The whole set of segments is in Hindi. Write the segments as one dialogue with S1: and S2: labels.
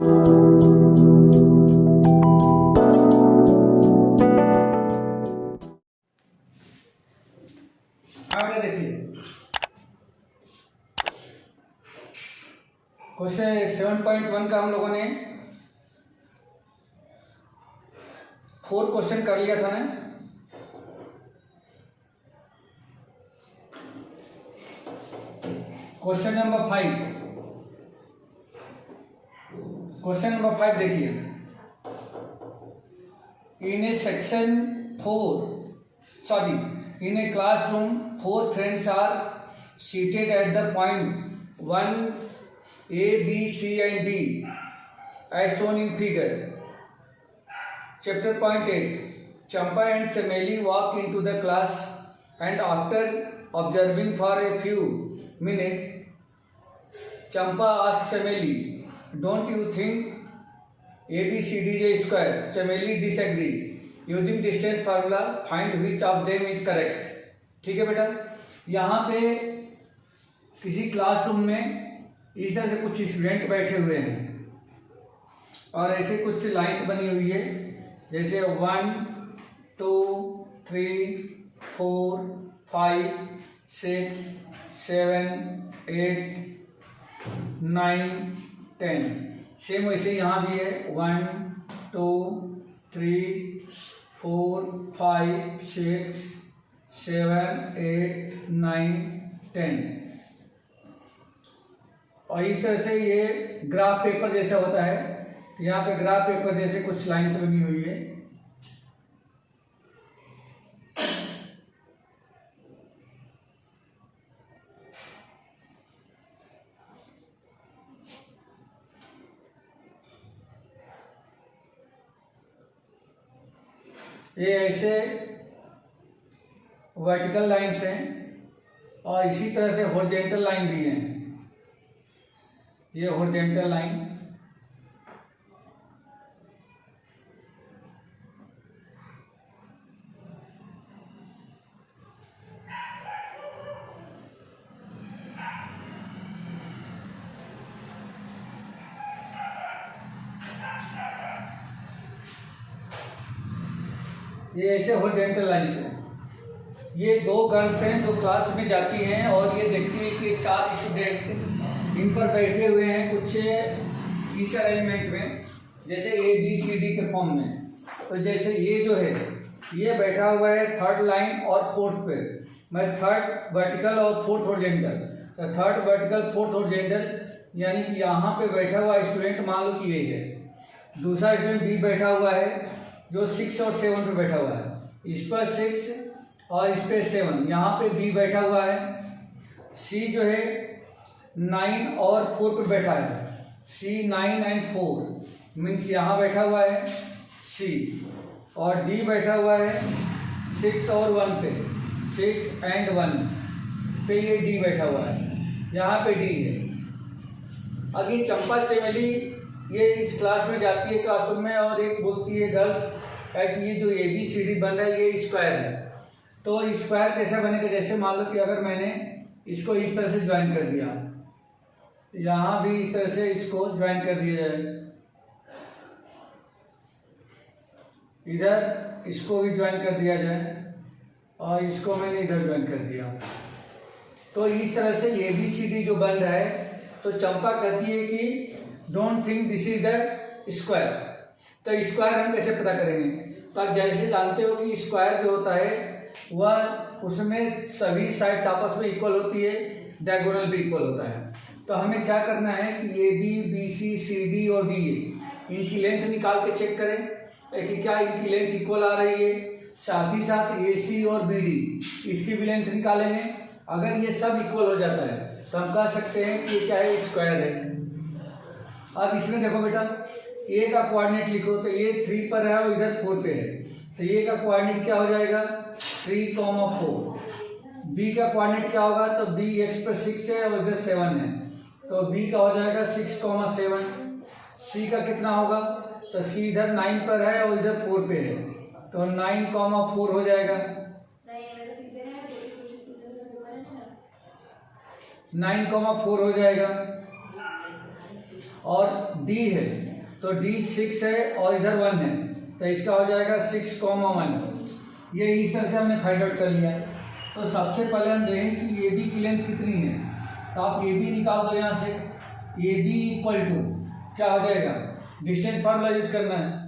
S1: आगे देखिए क्वेश्चन 7.1 का हम लोगों ने 4 क्वेश्चन कर लिया था ना। क्वेश्चन नंबर 5 देखिए। इन A section 4 in a classroom 4 friends are seated at the point 1 A, B, C and D as shown in figure. Chapter point 8. Champa and Chameli walk into the class and after observing for a few minutes, Champa asked Chameli, "Don't you think ABCD is a square?" Chameli disagreed. Using distance formula find which of them is correct. ठीक है बेटा, यहाँ पे किसी क्लासरूम में इस तरह से कुछ स्टूडेंट बैठे हुए हैं और ऐसे कुछ लाइंस बनी हुई है, जैसे 1 2 3 4 5 6 7 8 9 10। सेम वैसे यहाँ भी है 1 2 3 4 5 6 7 8 9 10। और इस तरह से ये ग्राफ पेपर जैसा होता है। यहाँ पे ग्राफ पेपर जैसे कुछ लाइन्स बनी हुई है। ये ऐसे वर्टिकल लाइन्स हैं और इसी तरह से हॉरिजॉन्टल लाइन भी हैं। ये हॉरिजॉन्टल लाइन, ये ऐसे हॉरिजॉन्टल लाइन्स हैं। ये 2 गर्ल्स हैं जो क्लास में जाती हैं और ये देखती हैं कि 4 स्टूडेंट इन पर बैठे हुए हैं कुछ इस अरेंजमेंट में, जैसे ABCD के फॉर्म में। तो जैसे ये जो है ये बैठा हुआ है 3rd लाइन और 4th पे, मैं 3rd वर्टिकल और 4th हॉरिजॉन्टल। तो 3rd वर्टिकल 4th हॉरिजॉन्टल यानी कि यहाँ पे बैठा हुआ स्टूडेंट मान लो कि यही है। दूसरा स्टूडेंट B बैठा हुआ है जो 6 और 7 पे बैठा हुआ है। इस पर 6 और इस पे 7, यहाँ पे B बैठा हुआ है। C जो है 9 और 4 पे बैठा है। C 9 एंड 4 मीन्स यहाँ बैठा हुआ है C। और D बैठा हुआ है 6 और 1 पे, 6 एंड 1 पे ये D बैठा हुआ है, यहाँ पे D है। अब ये चंपा चमेली ये इस क्लास में जाती है क्लासरूम में और एक बोलती है गर्ल कि ये जो ABCD बन रहा है ये स्क्वायर है। तो स्क्वायर कैसे बनेगा, जैसे मान लो कि अगर मैंने इसको इस तरह से ज्वाइन कर दिया, यहाँ भी इस तरह से इसको ज्वाइन कर दिया जाए, इधर इसको भी ज्वाइन कर दिया जाए और इसको मैंने इधर ज्वाइन कर दिया, तो इस तरह से ABCD जो बन रहा है। तो चंपा कहती है कि don't think this is the square. तो स्क्वायर हम कैसे पता करेंगे? तो आप जैसे जानते हो कि स्क्वायर जो होता है वह उसमें सभी साइड्स आपस में इक्वल होती है, डायगोनल भी इक्वल होता है। तो हमें क्या करना है कि AB, BC, CD और DA इनकी लेंथ निकाल के चेक करें कि क्या इनकी लेंथ इक्वल आ रही है। साथ ही साथ AC और BD इसकी भी लेंथ निकालेंगे। अगर ये सब इक्वल हो जाता है तो हम कह सकते हैं कि क्या है, स्क्वायर है। अब इसमें देखो बेटा, A का कोऑर्डिनेट लिखो तो ये 3 पर है और इधर 4 पे है, तो A का कोऑर्डिनेट क्या हो जाएगा 3,4। B का कोऑर्डिनेट क्या होगा, तो B x पर 6 है और इधर 7 है, तो B का हो जाएगा 6,7। C का कितना होगा, तो C इधर 9 पर है और इधर 4 पे है, तो 9,4 हो जाएगा। 9,4 हो जाएगा। और डी है, तो डी 6 है और इधर 1 है, तो इसका हो जाएगा 6,1। ये इस तरह से हमने फाइंड आउट कर लिया। तो सबसे पहले हम देखें कि ए बी की लेंथ कितनी है, तो आप ए बी निकाल दो यहाँ से। ए बी इक्वल टू क्या हो जाएगा, डिस्टेंस फार्मूला यूज करना है।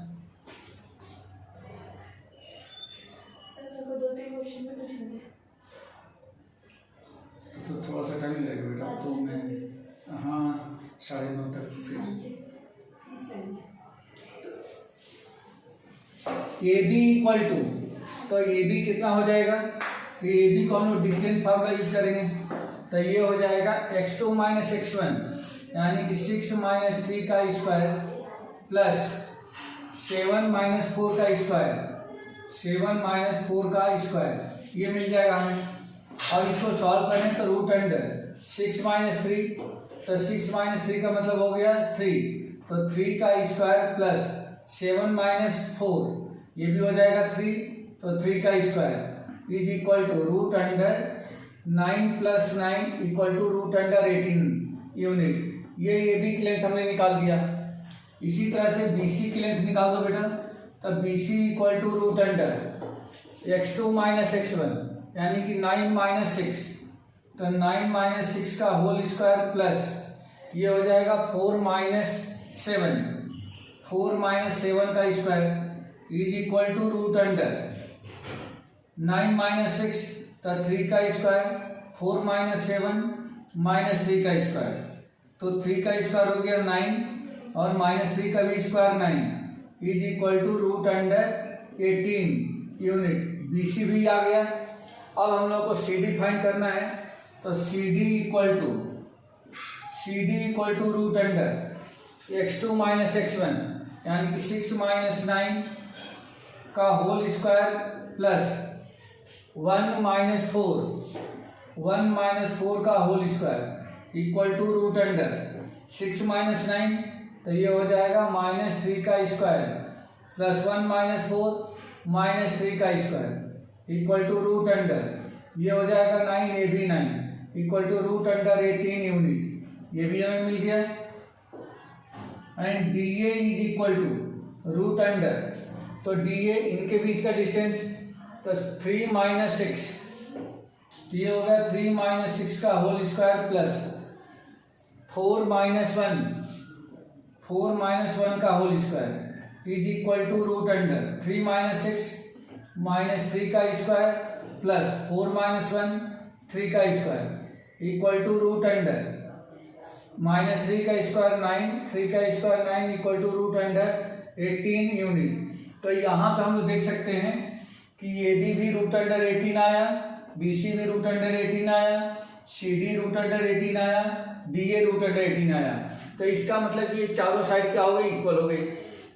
S1: तो थोड़ा सा टाइम लगेगा बेटा, तो मैं हाँ 9:30 तक ए बी इक्वल टू, तो ए बी कितना हो जाएगा, तो ए बी को हम लोग डिस्टेंस फार्मूला यूज करेंगे, तो ये हो जाएगा x2 माइनस x1 यानी कि 6 माइनस 3 का स्क्वायर प्लस 7 माइनस 4 का स्क्वायर, 7 माइनस 4 का स्क्वायर, ये मिल जाएगा हमें। और इसको सॉल्व करें तो रूट अंडर 6 माइनस 3, तो 6 माइनस 3 का मतलब हो गया 3, तो 3 का स्क्वायर प्लस 7 माइनस 4, ये भी हो जाएगा 3, तो 3 का square is equal to root under 9 plus 9 equal to root under 18 unit. ये ए बी की लेंथ हमने निकाल दिया। इसी तरह से बी सी की लेंथ निकाल दो बेटा, तब B C equal to root under x2 minus x1 यानी कि 9 माइनस 6, तो 9 माइनस 6 का होल स्क्वायर प्लस ये हो जाएगा 4 माइनस 7, 4 माइनस 7 का square is equal to root under 9 minus 6, तो 3 का स्क्वायर, 4 माइनस 7 माइनस 3 का स्क्वायर, तो 3 का स्क्वायर हो गया 9 और माइनस 3 का भी square 9 is equal to root under 18 unit. B C भी आ गया। अब हम लोग को सी डी फाइंड करना है, तो C D equal to root under x2 minus x1 यानी कि 6 माइनस 9 का होल स्क्वायर प्लस 1 माइनस 4 का whole square equal to root under 6 minus 9, तो ये हो जाएगा माइनस 3 का स्क्वायर प्लस 1 माइनस 4 माइनस 3 का square equal to root under, ये हो जाएगा 9 A B 9 equal to root under 18 unit, ये भी हमें मिल गया। And D A is equal to root under, तो डी ए इनके बीच का डिस्टेंस, तो 3 माइनस 6, तो ये हो गया 3 माइनस 6 का होल स्क्वायर प्लस 4 माइनस 1 का whole square is equal to root under 3 minus 6 minus 3 का स्क्वायर प्लस 4 माइनस 1 3 का square equal to root under minus 3 का स्क्वायर 9, 3 का square 9 equal to root under 18 unit. तो यहाँ पे हम लोग देख सकते हैं कि ए बी भी रूट अंडर 18 आया, बी सी भी रूट अंडर 18 आया, सी डी रूट अंडर 18 आया, डी ए रूट अंडर 18 आया। तो इसका मतलब कि ये चारों साइड क्या हो गई, इक्वल हो गई।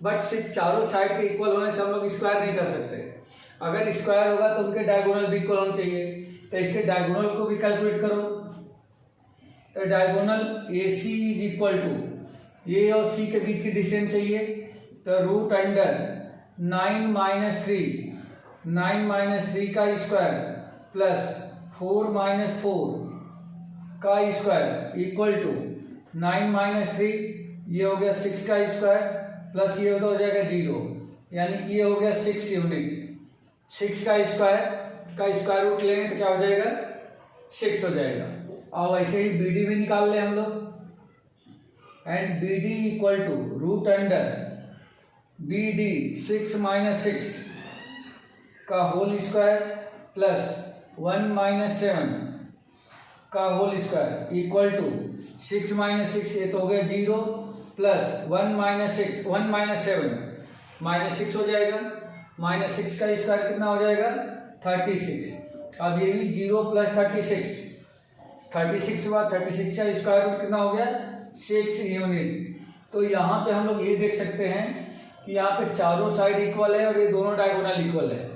S1: बट सिर्फ चारों साइड के इक्वल होने से हम लोग स्क्वायर नहीं कर सकते। अगर स्क्वायर होगा तो उनके डायगोनल भी इक्वल होना चाहिए, तो इसके डायगोनल को भी कैलकुलेट करो। तो diagonal A C is equal to, A और सी के बीच की डिस्टेंस चाहिए, तो रूट अंडर 9 माइनस 3 का स्क्वायर प्लस 4 माइनस 4 का स्क्वायर इक्वल टू 9 माइनस 3, ये हो गया 6 का स्क्वायर प्लस ये हो जाएगा 0, यानी कि ये हो गया 6 यूनिट। 6 का स्क्वायर रूट लेंगे तो क्या हो जाएगा, 6 हो जाएगा। अब ऐसे ही बी डी भी निकाल लें हम लोग। And B D equal to root under B D 6 minus 6 का होल स्क्वायर प्लस 1 माइनस 7 का whole square equal to 6 minus 6, ये तो हो गया 0 प्लस 1 माइनस 7 माइनस 6 हो जाएगा। माइनस 6 का स्क्वायर कितना हो जाएगा, 36। अब ये भी 0 प्लस 36 के बाद 36 का स्क्वायर रूट कितना हो गया, 6 यूनिट। तो यहाँ पे हम लोग ये देख सकते हैं कि यहाँ पे चारों साइड इक्वल है और ये दोनों डायगोनल इक्वल है।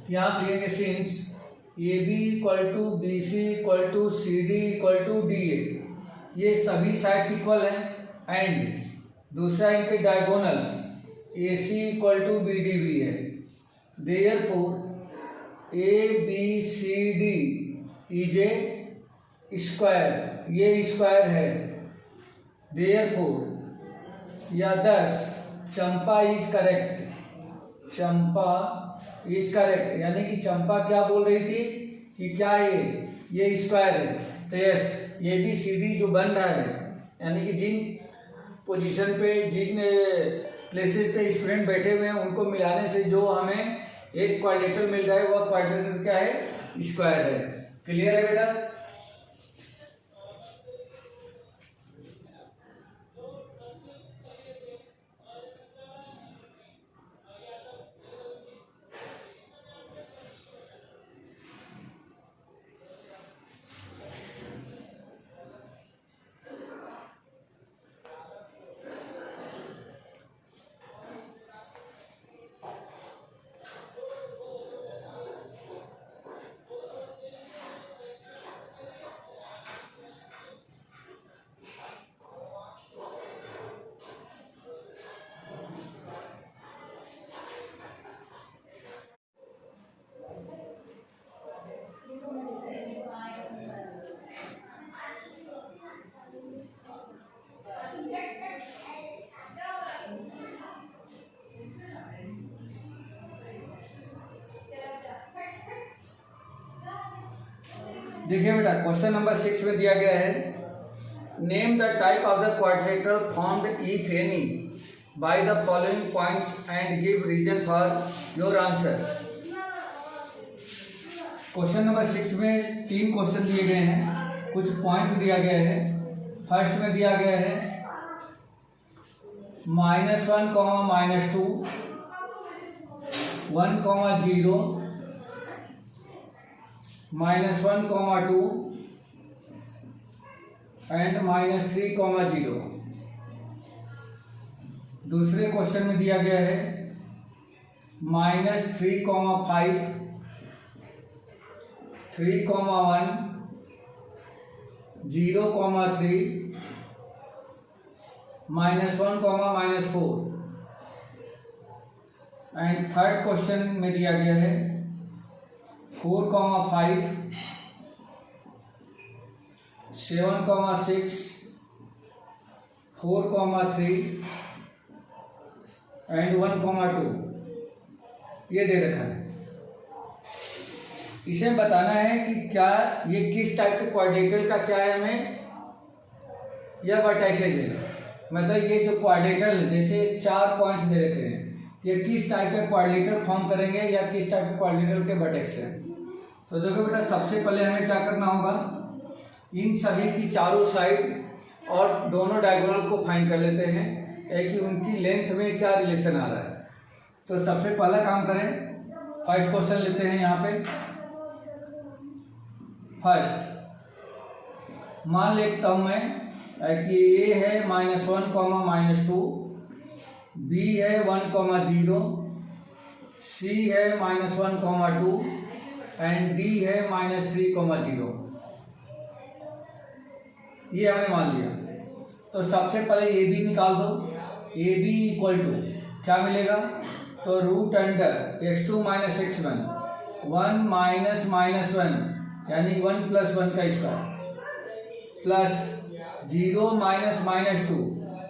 S1: यहाँ पे लिखेंगे since A B equal to B C equal to C D equal to D A, ये सभी साइड्स इक्वल हैं। एंड दूसरा इनके diagonals A C equal to B D भी है। Therefore A B C D is a square, ये स्क्वायर है। देयरफॉर या दस Champa is correct, Champa is correct, यानी कि चंपा क्या बोल रही थी कि क्या ये स्क्वायर है। तो यस, ये भी सी डी जो बन रहा है, यानी कि जिन पोजीशन पे, जिन प्लेसेस पे स्टूडेंट बैठे हुए हैं उनको मिलाने से जो हमें एक क्वाड्रेटर मिल रहा है वह क्वाड्रेटर क्या है, स्क्वायर है। क्लियर है बेटा? देखिए बेटा, क्वेश्चन नंबर 6 में दिया गया है, name the type of the quadrilateral formed if any by the following points and give reason for your answer. Question number 6 में 3 क्वेश्चन दिए गए हैं, कुछ पॉइंट्स दिया गया है। फर्स्ट में दिया गया है -1, -2, 1, 0, -1, 2 एंड -3, 0। दूसरे क्वेश्चन में दिया गया है -3, 5, 3, 1, 0, 3, -1, -4 एंड थर्ड क्वेश्चन में दिया गया है 4, 5, 7, 6, 4, 3 एंड 1, 2 ये दे रखा है। इसे बताना है कि क्या ये किस टाइप के क्वाड्रेटर का क्या है हमें, या वर्टाइसेज है। मतलब ये जो क्वाड्रेटर है, जैसे 4 पॉइंट्स दे रखे हैं, ये किस टाइप के क्वाड्रेटर फॉर्म करेंगे या किस टाइप के क्वाड्रेटर के वर्टेक्स हैं। तो देखो बेटा, सबसे पहले हमें क्या करना होगा, इन सभी की चारों साइड और दोनों डायगोनल को फाइंड कर लेते हैं कि उनकी लेंथ में क्या रिलेशन आ रहा है। तो सबसे पहला काम करें, फर्स्ट क्वेश्चन लेते हैं यहाँ पे। फर्स्ट मान लेता हूँ मैं कि ए है -1, -2, बी है 1, 0, सी है -1, 2 एंड डी है -3, 0। ये हमने मान लिया। तो सबसे पहले ए बी निकाल दो। ए बी इक्वल टू क्या मिलेगा, तो रूट अंडर x2 - x1, 1 - -1 यानी 1 + 1 का स्क्वायर प्लस 0 - -2,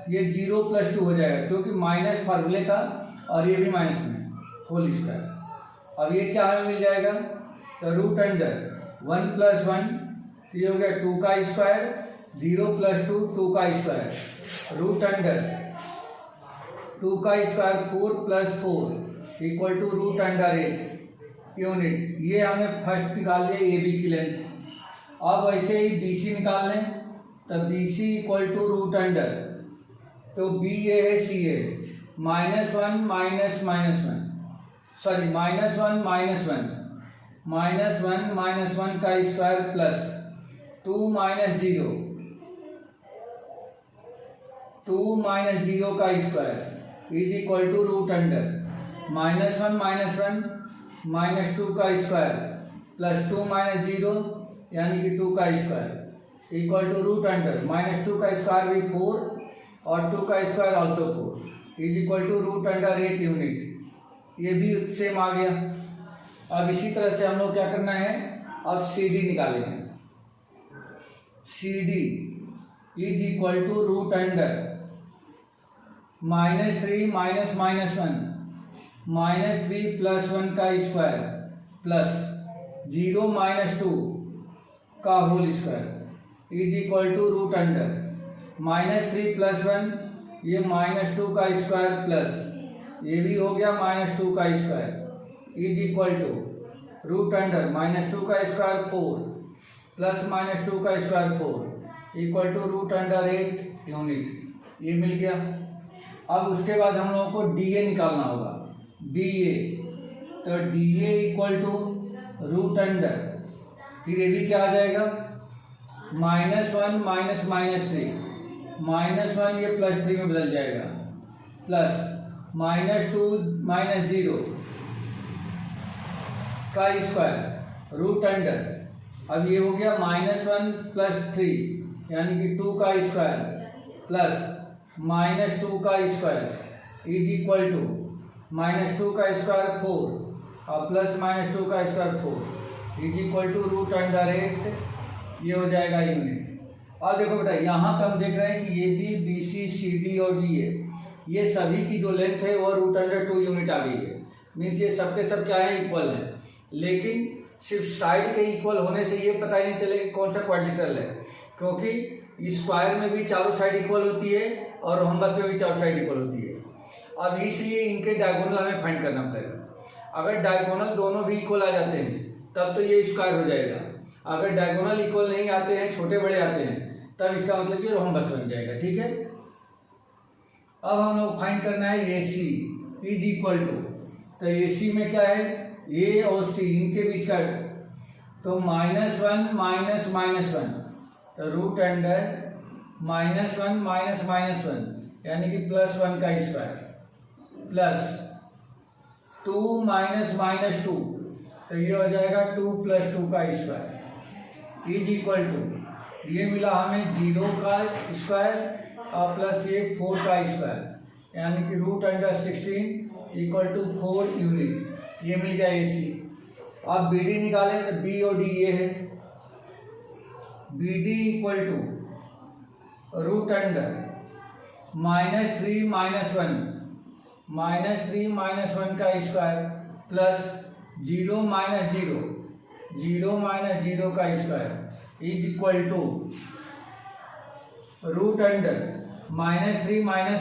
S1: ये 0 + 2 हो जाएगा क्योंकि माइनस फार्मूले का और ये भी माइनस में होल स्क्वायर। अब ये क्या हमें मिल जाएगा, तो रूट अंडर 1 + 1, तो ये हो गया 2 का स्क्वायर, 0 + 2 2 का स्क्वायर, रूट अंडर 2 का square 4 + 4 equal to root under 8 unit. ये हमने फर्स्ट निकाल लिया ए बी की लेंथ। अब वैसे ही बी सी निकाल लें, तो B C equal to root under, तो बी ए है सी ए, -1 - -1 सॉरी -1 - 1 -1 का स्क्वायर प्लस 2 - 0 का square is equal to root under -1 - 1 -2 का स्क्वायर प्लस 2 - 0 यानी कि 2 का square equal to root under -2 का स्क्वायर भी 4 और 2 का square also 4 is equal to root under 8 unit. ये भी सेम आ गया। अब इसी तरह से हम लोग क्या करना है, अब सी डी निकालेंगे। C D is equal to root under -3 minus minus 1 -3 + 1 का स्क्वायर प्लस 0 - 2 का whole square is equal to root under -3 + 1 ये -2 का स्क्वायर प्लस ये भी हो गया -2 का square is equal to root under -2 का स्क्वायर 4 प्लस -2 का square 4 equal to root under 8 unit. ये मिल गया। अब उसके बाद हम लोगों को DA निकालना होगा। DA तो DA equal to root under, फिर ये भी क्या आ जाएगा -1 माइनस -3 -1 ये +3 में बदल जाएगा प्लस -2 - 0 का स्क्वायर रूट अंडर, अब ये हो गया -1 + 3 यानी कि 2 का स्क्वायर प्लस -2 का स्क्वायर इज इक्वल टू -2 का स्क्वायर 4 और प्लस -2 का square 4 is equal to root under 8, ये हो जाएगा यूनिट। और देखो बेटा यहाँ पे हम देख रहे हैं कि ये भी BC CD और DA ये सभी की जो लेंथ है वो रूट अंडर 2 यूनिट आ गई है। मीन्स ये सबके सब क्या है इक्वल है, लेकिन सिर्फ साइड के इक्वल होने से ये पता ही नहीं चलेगा कि कौन सा क्वाड्रिलेटरल है, क्योंकि स्क्वायर में भी चारों साइड इक्वल होती है और रोम्बस में भी चारों साइड इक्वल होती है। अब इसलिए इनके डायगोनल हमें फाइंड करना पड़ेगा। अगर डायगोनल दोनों भी इक्वल आ जाते हैं तब तो ये स्क्वायर हो जाएगा, अगर डायगोनल इक्वल नहीं आते हैं, छोटे बड़े आते हैं, तब इसका मतलब कि रोम्बस बन जाएगा। ठीक है। अब हम लोग फाइंड करना है AC इज इक्वल टू, तो AC में क्या है A और C इनके बीच का, तो -1 माइनस -1 तो रूट अंडर -1 माइनस -1 यानी कि +1 का स्क्वायर प्लस 2 माइनस -2 तो ये हो जाएगा 2 + 2 का स्क्वायर इज इक्वल टू, ये मिला हमें 0 का स्क्वायर और प्लस ये 4 का स्क्वायर यानी कि root under 16 equal to 4 unit. ये मिल गया AC। अब BD निकालें तो B और D ये है, BD equal to root under -3 - 1 -3 - 1 का स्क्वायर प्लस 0 - 0 0 - 0 का square is equal to root under -3 - 1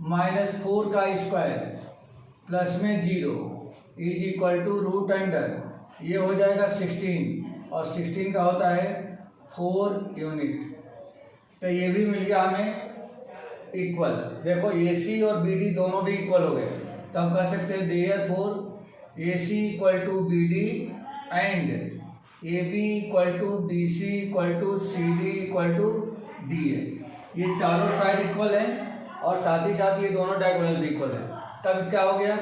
S1: -4 का स्क्वायर प्लस में 0 is equal to root under, ये हो जाएगा 16 और 16 का होता है 4 यूनिट। तो ये भी मिल गया हमें इक्वल। देखो AC और BD दोनों भी इक्वल हो गए, तो हम कह सकते हैं therefore AC equal to BD and AB equal to BC equal to CD equal to DA। ये चारों साइड इक्वल हैं और साथ ही साथ ये दोनों डायगोनल भी इक्वल है। तब क्या हो गया,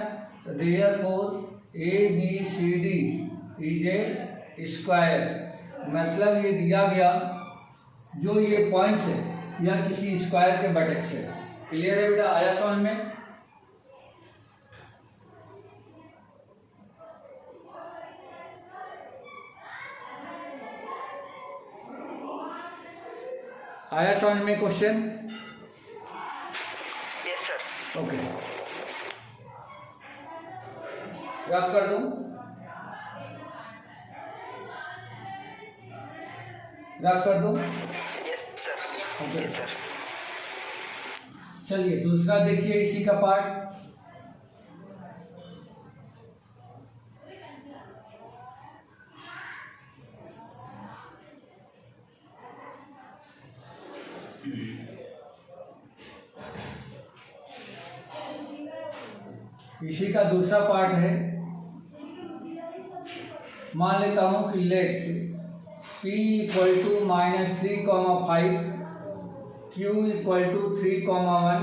S1: therefore ABCD is a square, मतलब ये दिया गया जो ये पॉइंट्स है या किसी स्क्वायर के वर्टेक्स है। क्लियर है बेटा, आया समझ में? आया समझ में question?
S2: Yes sir.
S1: Okay, rough कर दूं? रफ कर दूं?
S2: Yes sir.
S1: Okay
S2: yes sir.
S1: चलिए दूसरा देखिए इसी का पार्ट। इसी का दूसरा पार्ट है। मान लेता हूं कि let P equal to -3,5 Q equal to 3,1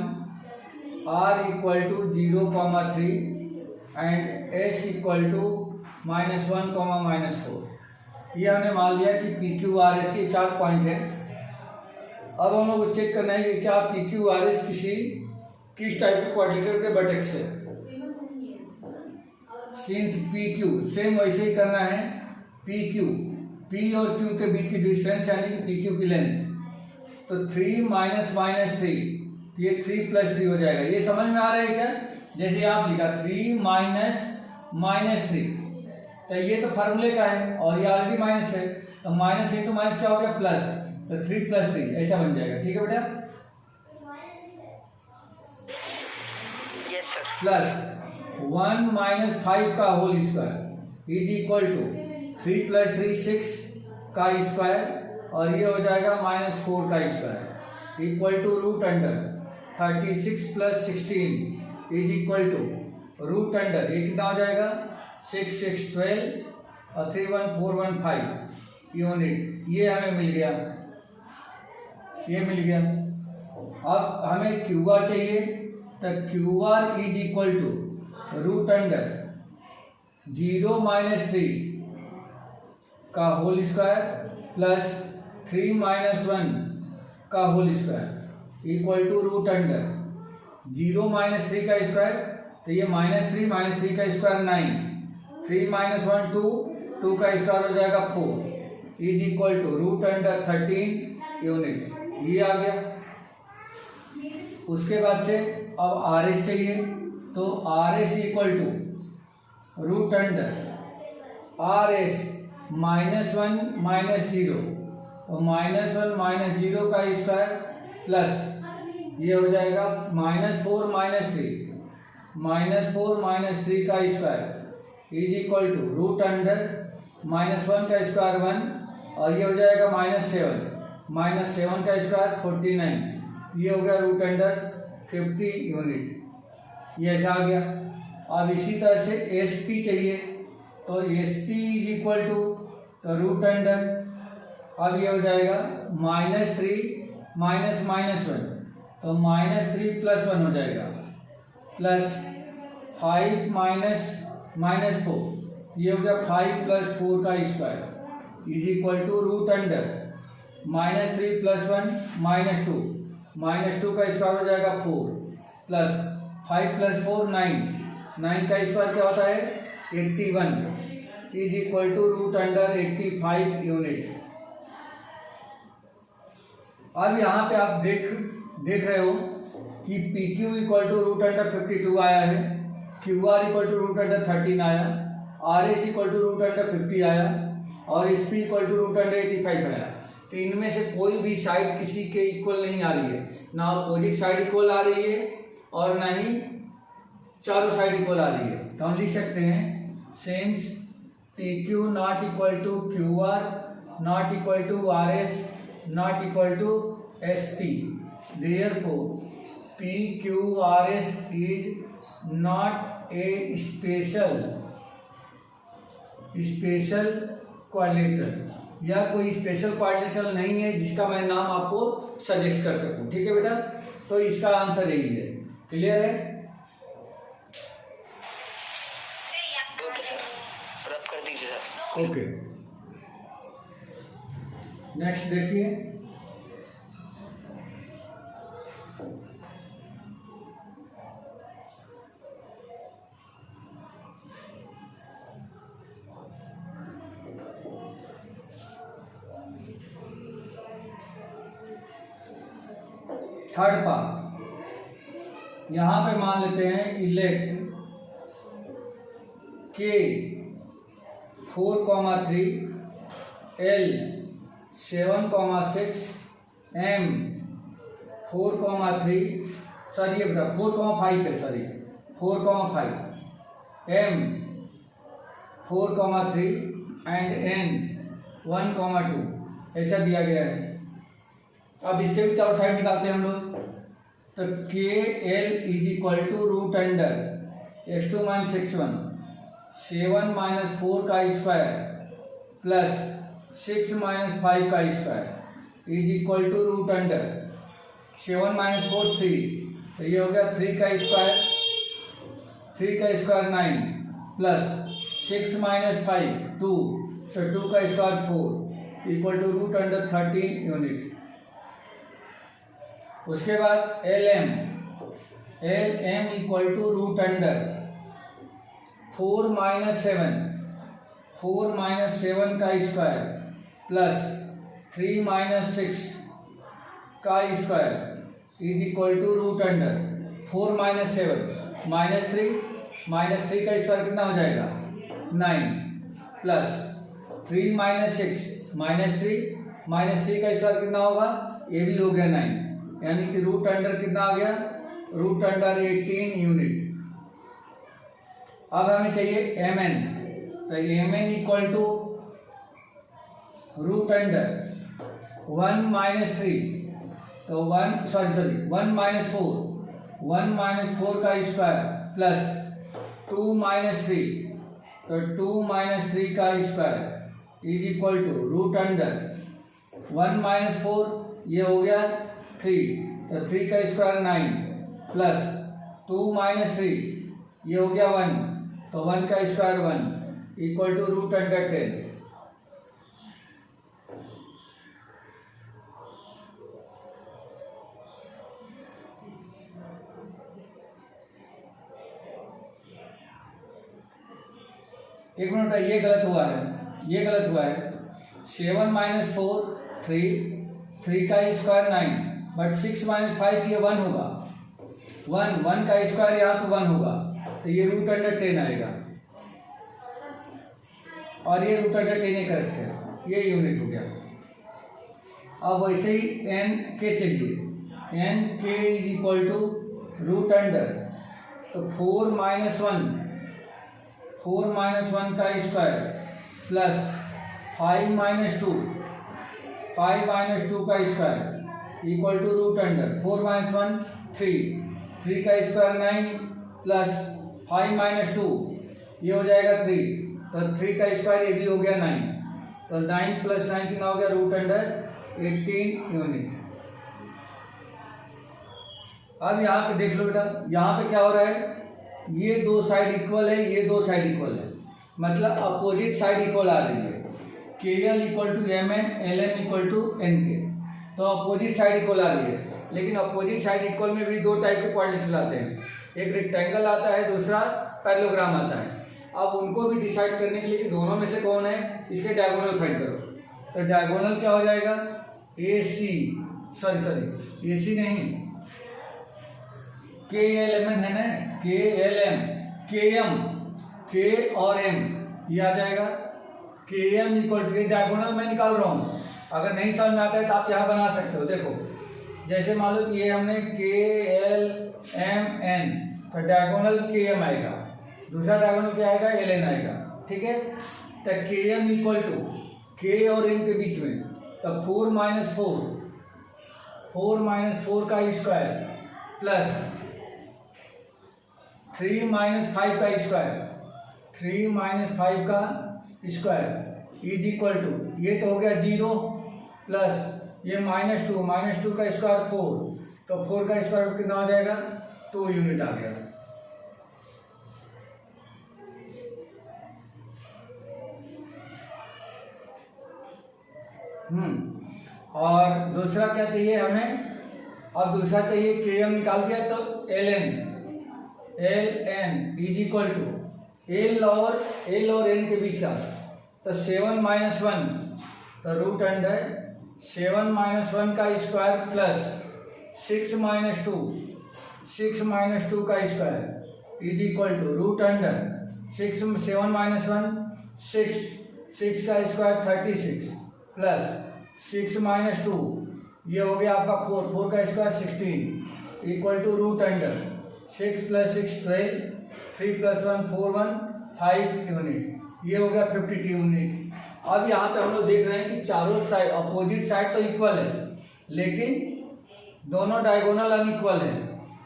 S1: R equal to 0,3 and S equal to -1, -4। ये हमने मान लिया कि PQRS ये 4 पॉइंट है। अब हम लोग को चेक करना है कि क्या PQRS किस टाइप के क्वाड्रिलेटरल के वर्टेक्स है। सिंस PQ सेम वैसे ही करना है, PQ P और Q के बीच की डिस्टेंस यानी कि PQ की लेंथ तो 3 माइनस माइनस 3, ये 3 प्लस 3 हो जाएगा। ये समझ में आ रहा है क्या? जैसे आप लिखा 3 माइनस माइनस 3, तो ये तो फार्मूले का है और ये ऑलरेडी माइनस है, तो माइनस इंटू माइनस क्या हो गया प्लस, तो 3 प्लस 3 ऐसा बन जाएगा। ठीक है बेटा?
S2: Yes sir.
S1: प्लस 1 माइनस 5 का whole square is equal to 3 plus 3 6 का स्क्वायर और ये हो जाएगा माइनस 4 का square equal to root under 36 plus 16 is equal to root under, ये कितना हो जाएगा 6 6 12 और 3 1 4 1 5 यूनिट। ये हमें मिल गया, ये मिल गया। अब हमें क्यू आर चाहिए, तो Q R is equal to root under 0 minus 3 का होल स्क्वायर प्लस 3 माइनस 1 का whole square equal to root under 0 minus 3 का स्क्वायर, तो ये माइनस 3 का स्क्वायर 9, 3 माइनस 1 2, 2 का स्क्वायर हो जाएगा 4 is equal to root under 13 unit. ये आ गया। उसके बाद से अब आर एस चाहिए, तो R S equal to root under R S minus 1 minus 0, तो माइनस 1 माइनस 0 का स्क्वायर प्लस ये हो जाएगा माइनस 4 माइनस 3 का square is equal to root under minus 1 का स्क्वायर 1 और ये हो जाएगा माइनस 7 का स्क्वायर 49, ये हो गया रूट अंडर 50 यूनिट। ये ऐसा आ गया। अब इसी तरह से एस पी चाहिए, तो S P is equal to, तो रूट अंडर, अब ये हो जाएगा माइनस 3 माइनस माइनस 1, तो माइनस 3 प्लस 1 हो जाएगा प्लस 5 माइनस माइनस 4, ये हो गया 5 प्लस 4 का square is equal to root under minus 3 plus 1 minus 2 का स्क्वायर हो जाएगा 4 प्लस 5 प्लस 4 9 का स्क्वायर क्या होता है 81 is equal to root under 85 unit. अब यहाँ पे आप देख रहे हो कि P Q equal to root under 52 आया है, Q R equal to root under 13 आया, R S equal to root under 50 आया और S P equal to root under 85 आया। तो इनमें से कोई भी साइड किसी के इक्वल नहीं आ रही है, ना अपोजिट साइड इक्वल आ रही है और ना ही चारों साइड इक्वल आ रही है। तो हम लिख सकते हैं since P Q not equal to Q R not equal to R S not equal to S P, therefore P Q R S is not a special quadrilateral, या कोई स्पेशल क्वाड्रिलेटरल नहीं है जिसका मैं नाम आपको सजेस्ट कर सकूं। ठीक है बेटा? तो इसका आंसर यही है। क्लियर है?
S2: ओके सर, रब कर दीजिए सर।
S1: ओके, नेक्स्ट देखिए। थर्ड पार्ट, यहां पे मान लेते हैं इलेक्ट के 4,3 एल 7,6 एम 4,3 सॉरी ये बेटा 4,5 है, सॉरी 4,5 एम 4,3 एंड एन 1,2 ऐसा दिया गया है। अब इसके भी चारों साइड निकालते हैं हम लोग, तो K L is equal to root under x2 minus x1 7 minus 4 का स्क्वायर प्लस 6 माइनस 5 का square is equal to root under 7 minus 4 3, तो ये हो गया 3 का स्क्वायर 9 प्लस 6 माइनस 5 2, तो 2 का square 4 equal to root under 13 unit. उसके बाद L M equal to root under 4 minus 7 का स्क्वायर प्लस 3 माइनस 6 का square is equal to root under 4 minus 7 minus 3 का स्क्वायर कितना हो जाएगा 9 प्लस 3 माइनस 6 माइनस 3 का स्क्वायर कितना होगा, ये भी हो गया 9, यानी कि रूट अंडर कितना आ गया, रूट अंडर 18 यूनिट। अब हमें चाहिए एम एन, तो M N equal to root under 1 minus 3, तो 1 माइनस 4 का स्क्वायर प्लस 2 माइनस 3, तो 2 माइनस 3 का square is equal to root under 1 minus 4, ये हो गया 3, तो 3 का स्क्वायर 9 प्लस 2 माइनस 3, ये हो गया 1, तो 1 का square 1 equal to root under 10। एक मिनट, ये गलत हुआ है 7 माइनस 4 3 का स्क्वायर 9, बट 6 माइनस 5 ये 1 होगा, 1 का स्क्वायर यहाँ पे 1 होगा, तो ये रूट अंडर 10 आएगा, और ये रूट अंडर 10 करेक्ट है, ये यूनिट हो गया। अब वैसे ही एन के चाहिए, N K is equal to root under, तो 4 माइनस 1 का स्क्वायर प्लस 5 माइनस 2 का square equal to root under 4 minus 1 3 का स्क्वायर 9 प्लस 5 माइनस 2, ये हो जाएगा 3, तो 3 का स्क्वायर ये भी हो गया 9, तो 9 प्लस 9 कितना हो गया, रूट अंडर 18 यूनिट। अब यहाँ पे देख लो बेटा, यहाँ पे क्या हो रहा है, ये दो साइड इक्वल है, ये दो साइड इक्वल है, मतलब अपोजिट साइड इक्वल आ रही है, K L equal to M N, L M equal to N K, तो अपोजिट साइड इक्वल आ रही है। लेकिन अपोजिट साइड इक्वल में भी दो टाइप के क्वाड्रेटिक आते हैं, एक रेक्टेंगल आता है, दूसरा पैरेललोग्राम आता है। अब उनको भी डिसाइड करने के लिए कि दोनों में से कौन है, इसके डायगोनल फाइंड करो, तो डायगोनल क्या हो जाएगा, ए सी नहीं, के एल एम है ना, के एल एम, के एम, के और एम, ये आ जाएगा के एम इक्वल टू, ये डायगोनल मैं निकाल रहा हूँ, अगर नहीं समझ में आता है तो आप यहाँ बना सकते हो। देखो जैसे मान लो कि ये हमने के एल एम एन, तो डायगोनल के एम आएगा, दूसरा डायगोनल क्या आएगा, एल एन आएगा, ठीक है। तो के एम इक्वल टू के और एम के बीच में, तो 4 माइनस 4 का स्क्वायर प्लस 3 माइनस 5 का स्क्वायर, 3 माइनस 5 का स्क्वायर इज इक्वल टू, ये तो हो गया 0 प्लस ये -2 का स्क्वायर 4, तो 4 का स्क्वायर कितना हो जाएगा, 2 यूनिट आ गया। और दूसरा क्या चाहिए हमें, अब दूसरा चाहिए के एम निकाल दिया, तो L N is equal to L और एन के बीच का, तो 7 माइनस 1, तो रूट अंडर 7 माइनस 1 का स्क्वायर प्लस 6 माइनस 2 का square is equal to root under 7 minus 1 6 का स्क्वायर 36 प्लस 6 माइनस 2, ये हो गया आपका 4 का square 16 equal to root under 6 plus 6 12, 3 plus 1 4 1 5 unit, ये हो गया 52 यूनिट। अब यहाँ पे हम लोग देख रहे हैं कि चारों साइड अपोजिट साइड तो इक्वल है, लेकिन दोनों डायगोनल अनइक्वल है।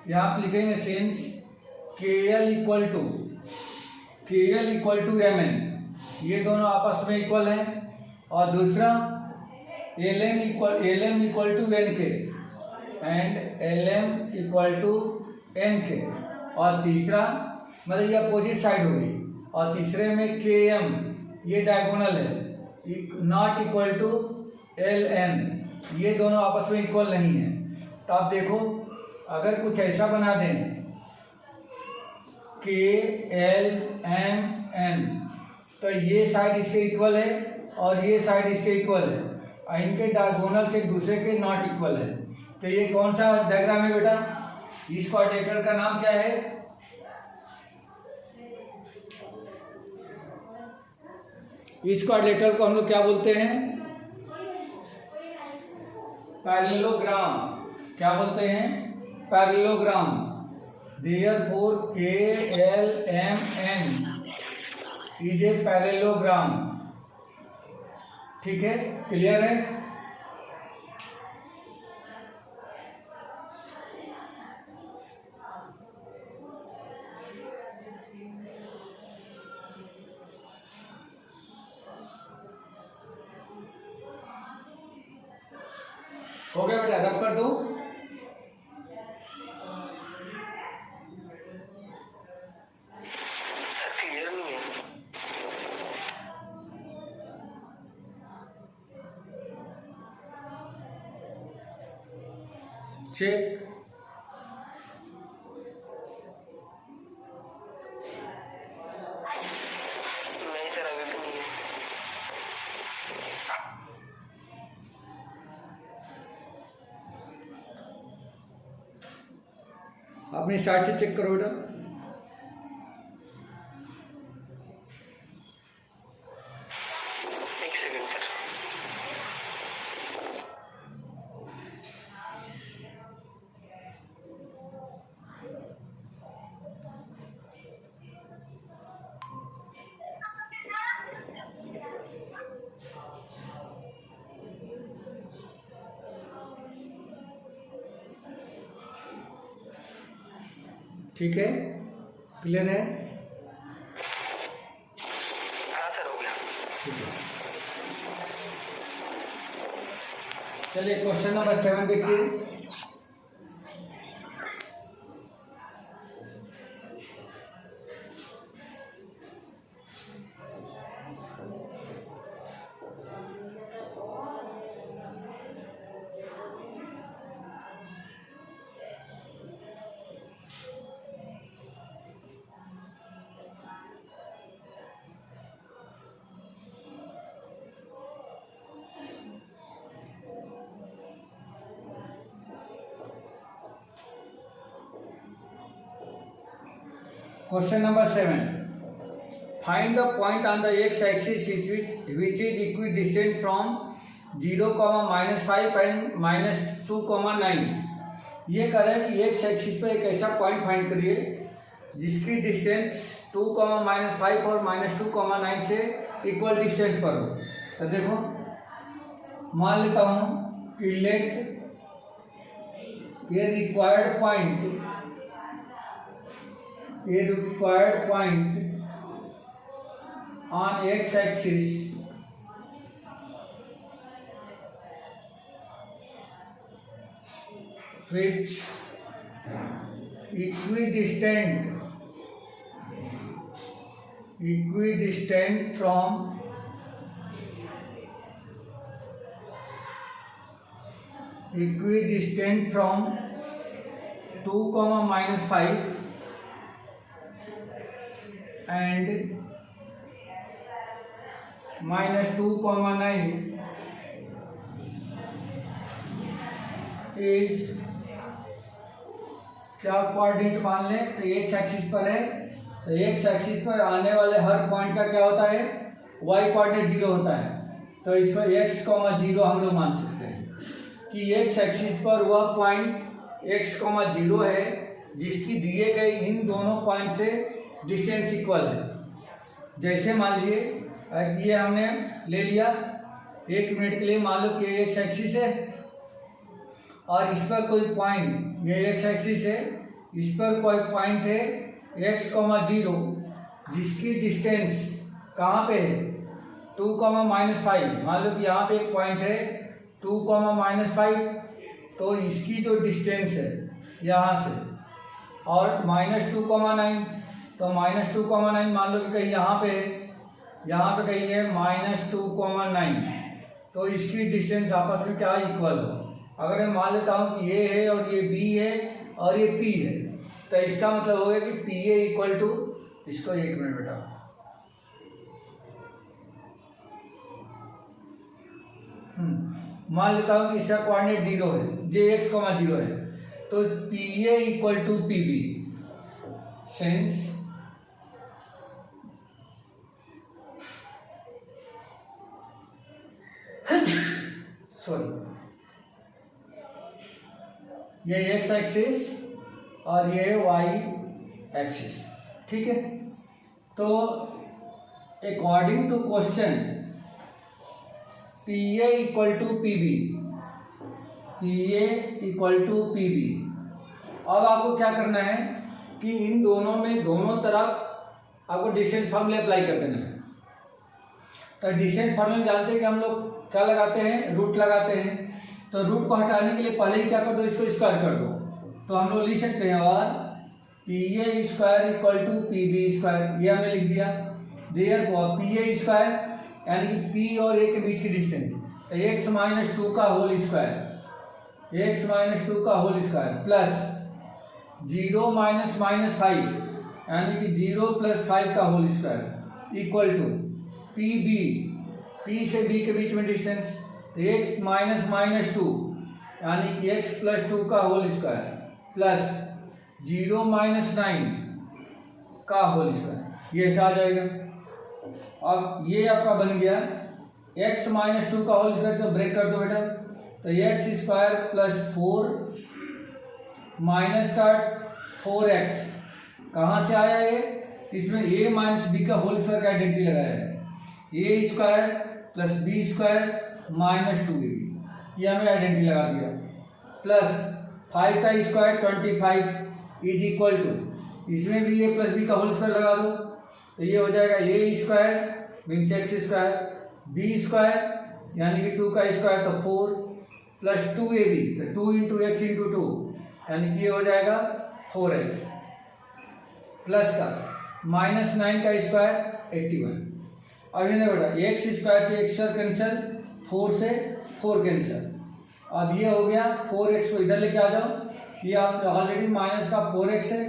S1: यहाँ पे लिखेंगे since K L equal to M N, ये दोनों आपस में इक्वल हैं, और दूसरा L M equal to N K and L M equal to N K, और तीसरा मतलब ये अपोजिट साइड हो गई, और तीसरे में के एम ये डायगोनल है, not equal to L N, ये दोनों आपस में इक्वल नहीं है। तो आप देखो अगर कुछ ऐसा बना दें के एल एम एन, तो ये साइड इसके इक्वल है और ये साइड इसके इक्वल है, और इनके डायगोनल से एक दूसरे के नॉट इक्वल है, तो ये कौन सा डायग्राम है बेटा? इस क्वाड्रेटर का नाम क्या है? इस क्वाड्रेटर को हम लोग क्या बोलते हैं? पैरेललोग्राम। क्या बोलते हैं? Parallelogram. Therefore KLMN is a parallelogram. ठीक है, क्लियर है? हो गया बेटा, रब कर दो।
S2: सर क्लियर नहीं है।
S1: चेक।
S2: नहीं सर, अभी भी नहीं है।
S1: अपनी साइड से चेक करो बेटा।
S2: एक सेकंड सर।
S1: ठीक है, क्लियर है?
S2: हाँ सर, हो गया।
S1: ठीक है, चलिए क्वेश्चन नंबर 7 देखिए। Question number 7. Find the point on the x-axis which is equidistant from 0, -5 and -2, 9. ये कह रहा है कि एक्स एक्सिस पे एक ऐसा पॉइंट फाइंड करिए जिसकी डिस्टेंस 2, -5 और -2, 9 से इक्वल डिस्टेंस पर हो। तो देखो, मान लेता हूँ कि लेट ये required point on x-axis which equidistant from 2, -5 and -2, 9 is क्या कोऑर्डिनेट मान लें? तो एक्स एक्सिस पर है, तो एक्स एक्सिस पर आने वाले हर पॉइंट का क्या होता है? वाई कोऑर्डिनेट 0 होता है। तो इसको x, 0 हम लोग मान सकते हैं कि एक्स एक्सिस पर वह पॉइंट x, 0 है जिसकी दिए गए इन दोनों पॉइंट से डिस्टेंस इक्वल है। जैसे मान लीजिए ये हमने ले लिया 1 मिनट के लिए, मान लो कि एक्स एक्सिस है और इस पर कोई पॉइंट, ये एक्स एक्सिस है, इस पर कोई पॉइंट है x, 0 जिसकी डिस्टेंस कहाँ पे है? 2, -5। मान लो कि यहाँ पे एक पॉइंट है 2, -5, तो इसकी जो डिस्टेंस है यहाँ से और -2, 9, तो -2, 9 मान लो कि कहीं यहाँ पे है, यहाँ पे कहीं है -2, 9, तो इसकी डिस्टेंस आपस में क्या इक्वल हो। अगर मैं मान लेता हूँ कि ये है और ये बी है और ये पी है, तो इसका मतलब होगा कि पी ए इक्वल टू, इसको 1 मिनट बेटा, मान लेता हूँ कि इसका कोऑर्डिनेट 0 है, जे एक्स कॉमा 0 है, तो P A equal to P B, since sorry ये एक्स एक्सिस और ये वाई एक्सिस, ठीक है। तो according to question P A equal to P B, P A equal to P B. अब आपको क्या करना है कि इन दोनों में दोनों तरफ आपको डिस्टेंस फार्मूला अप्लाई कर देना है। तो डिस्टेंस फार्मूला जानते हैं कि हम लोग क्या लगाते हैं, रूट लगाते हैं। तो रूट को हटाने के लिए पहले ही क्या कर दो, इसको स्क्वायर कर दो। तो हम लोग लिख सकते हैं और P A square equal to P B square, ये हमने लिख दिया। देयरफॉर पी ए स्क्वायर यानी कि पी और ए के बीच की डिस्टेंस, तो एक्स माइनस 2 का होल स्क्वायर, एक्स माइनस 2 का whole square plus 0 minus minus 5 यानी कि 0 प्लस 5 का whole square equal to P B, P से बी के बीच में डिस्टेंस, तो एक्स माइनस माइनस 2 यानी कि एक्स प्लस 2 का होल स्क्वायर प्लस 0 माइनस 9 का होल स्क्वायर, ये ऐसा आ जाएगा। अब ये आपका बन गया x माइनस 2 का होल स्क्वायर, तो ब्रेक कर दो बेटा, तो एक्स स्क्वायर प्लस 4 माइनस का 4x, कहाँ से आया ये, इसमें a माइनस बी का होल स्क्वायर का आइडेंटिटी लगाया है, A square plus B square minus 2ab, ये हमें आइडेंटिटी लगा दिया, प्लस 5 का स्क्वायर 25 इज इक्वल टू, इसमें भी ए प्लस बी का होल स्क्वायर लगा दो, तो ये हो जाएगा A square means X square, B square यानी कि 2 का स्क्वायर तो 4 प्लस 2ab, तो 2 इंटू एक्स इंटू 2 यानी कि ये हो जाएगा 4x प्लस का माइनस 9 का स्क्वायर 81। अब ये बेटा एक्स स्क्वायर से एक्स कैंसिल, 4 से 4 कैंसिल, अब ये हो गया 4x को इधर लेके आ जाओ, ये आप ऑलरेडी माइनस का 4x है,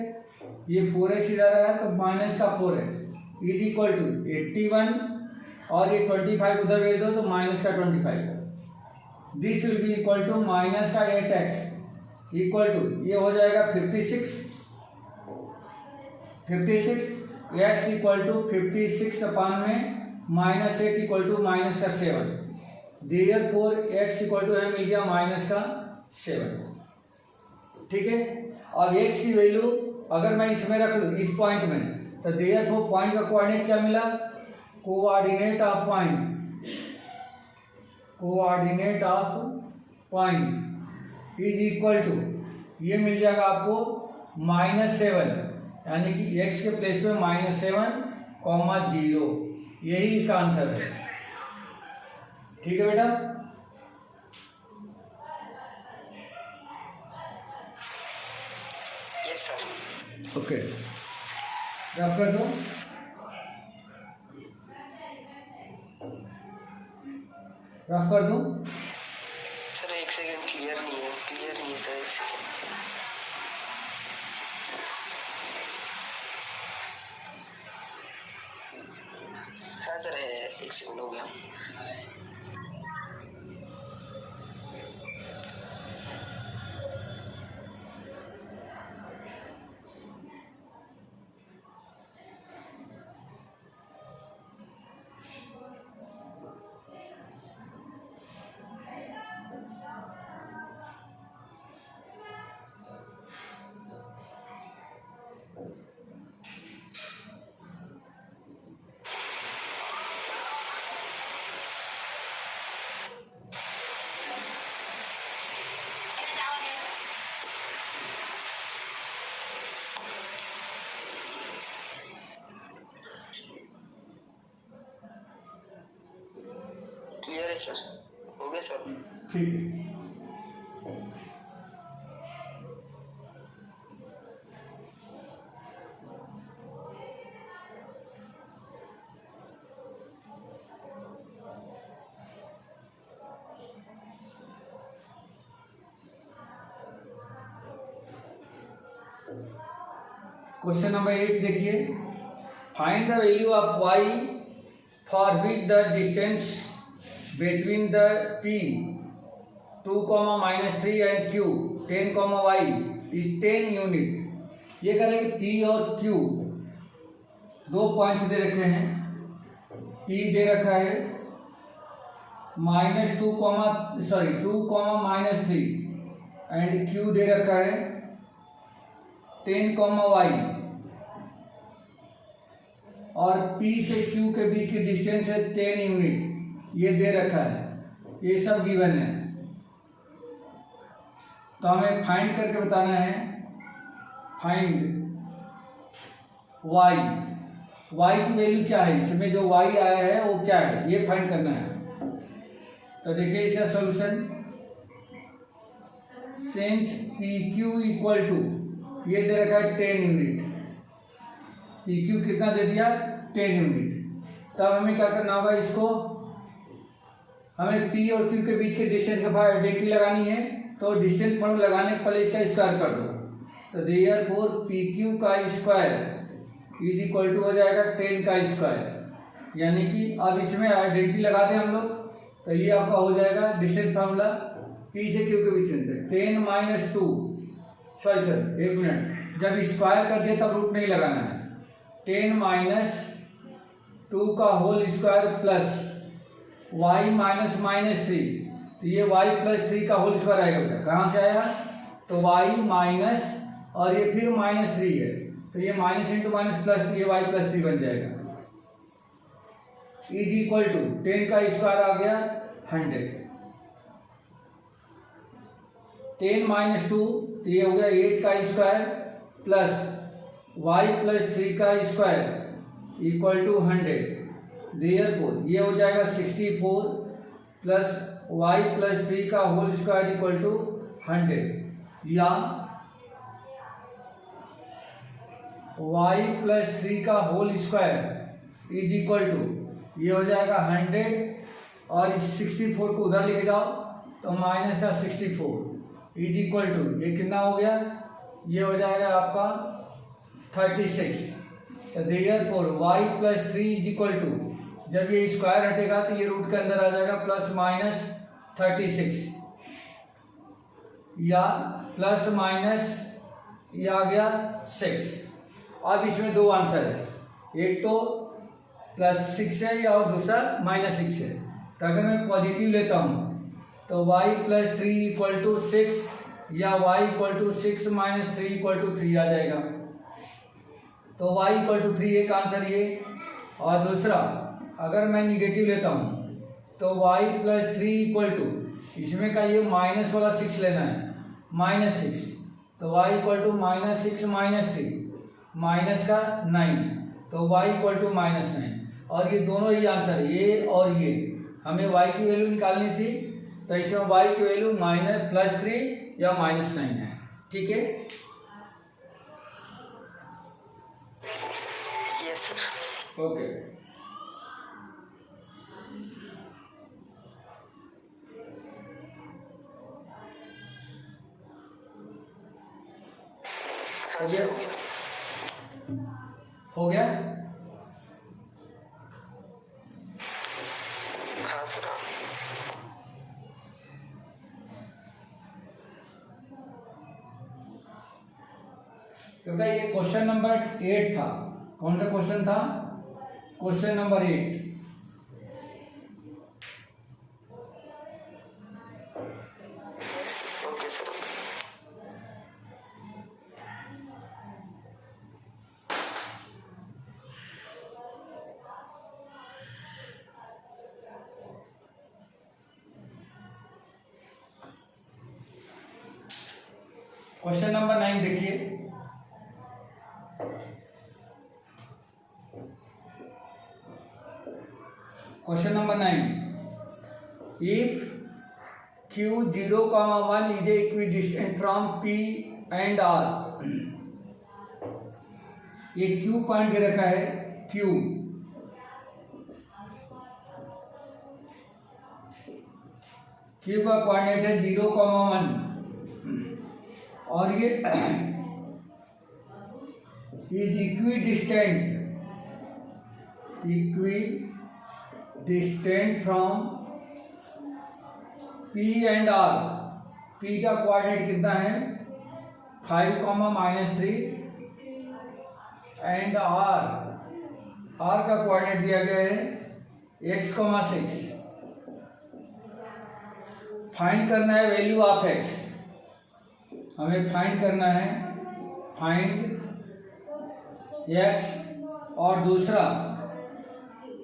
S1: ये 4x इधर आया तो माइनस का 4x इज इक्वल टू 81 और ये 25 उधर भेज दो तो माइनस का 25, this will be equal to minus का 8x इक्वल टू, ये हो जाएगा 56 x इक्वल टू 56 अपान में माइनस 8 इक्वल टू माइनस का 7, देयरफॉर x इक्वल टू हमें मिल गया माइनस का 7, ठीक है। अब x की वैल्यू अगर मैं इसमें रख दूँ इस पॉइंट में, तो देयरफॉर पॉइंट का कोऑर्डिनेट क्या मिला, coordinate of point, coordinate of point is equal to, ये मिल जाएगा आपको -7 यानी कि x के प्लेस पे -7 कॉमा 0, यही इसका आंसर है, ठीक है बेटा।
S2: Yes sir.
S1: ओके, रफ कर दो, रफ कर दूं
S2: सर, एक सेकंड, क्लियर नहीं है सर, एक सेकंड। हाँ सर है, एक सेकंड हो गया। क्लियर है सर, हो गया सर,
S1: ठीक है। क्वेश्चन नंबर 8 देखिए, find the value of y for which the distance between the P 2, -3 and Q 10, y is 10 unit. ये कह रहे हैं कि P और Q दो पॉइंट्स दे रखे हैं। P दे रखा है -2, 2, -3 एंड Q दे रखा है 10, y और P से Q के बीच की डिस्टेंस है 10 यूनिट, ये दे रखा है। ये सब गिवन है, तो हमें फाइंड करके बताना है। फाइंड y की वैल्यू क्या है, इसमें जो y आया है वो क्या है, ये फाइंड करना है। तो देखिए इसका solution, since PQ equal to, ये दे रखा है 10 यूनिट, PQ कितना दे दिया 10 यूनिट। तब हमें क्या करना होगा, इसको हमें P और Q के बीच के डिस्टेंस के बाद आइडेंटिटी लगानी है। तो डिस्टेंस फॉर्म लगाने के पहले इसका स्क्वायर कर दो। तो देयरफॉर PQ का स्क्वायर इज इक्वल टू हो जाएगा 10 का स्क्वायर, यानी कि अब इसमें आइडेंटिटी लगा दें हम लोग, तो ये आपका हो जाएगा डिस्टेंस फार्मूला P से Q के बीच में 10 - 2, सॉरी एक मिनट, जब स्क्वायर कर दिए तब रूट नहीं लगाना है। 10 - 2 का होल स्क्वायर प्लस y -3, तो ये y + 3 का होल स्क्वायर आएगा बेटा। कहाँ से आया, तो y माइनस और ये फिर -3 है, तो ये माइनस इंटू माइनस प्लस, तो ये y + 3 बन जाएगा। इज इक्वल टू 10 का स्क्वायर आ गया 100, 10 - 2, तो ये हो गया 8 का स्क्वायर प्लस y + 3 का स्क्वायर इक्वल टू 100। देयरफॉर ये हो जाएगा 64 प्लस y + 3 का होल स्क्वायर इक्वल टू 100, या y + 3 का whole square is equal to, ये हो जाएगा 100 और इस 64 को उधर लेके जाओ तो माइनस का 64 इज इक्वल टू, ये कितना हो गया, ये हो जाएगा आपका 36। तो therefore y + 3 is equal to, जब ये स्क्वायर हटेगा तो ये रूट के अंदर आ जाएगा +-36, या +- ये आ गया 6। अब इसमें दो आंसर है, एक तो +6 है या और दूसरा -6 है। तो अगर मैं पॉजिटिव लेता हूँ तो y + 3 इक्वल टू 6 या y = 6 - 3 = 3 आ जाएगा। तो y = 3 एक आंसर ये, और दूसरा अगर मैं निगेटिव लेता हूँ तो y + 3 इक्वल टू, इसमें का ये माइनस वाला 6 लेना है, -6, तो y = -6 - 3 माइनस का 9, तो y = -9। और ये दोनों ही आंसर, ये और ये, हमें y की वैल्यू निकालनी थी, तो इसमें y की वैल्यू +3 या -9 है। ठीक है,
S2: यस सर।
S1: ओके।
S2: हाँ सर,
S1: हो गया।
S2: हाँ सर।
S1: बेटा ये क्वेश्चन नंबर 8 था। कौन सा क्वेश्चन था, question number 8।
S2: Okay sir.
S1: Question number 9 देखिए। Question number 9, if Q 0, 1 is equidistant from P and R, ये Q पॉइंट दे रखा है, Q का कोऑर्डिनेट है 0, 1 और ये is equidistant from P and R, P का कोऑर्डिनेट कितना है 5, -3 एंड आर का कोऑर्डिनेट दिया गया है x, 6। फाइंड करना है वैल्यू ऑफ x, हमें फाइंड करना है फाइंड x, और दूसरा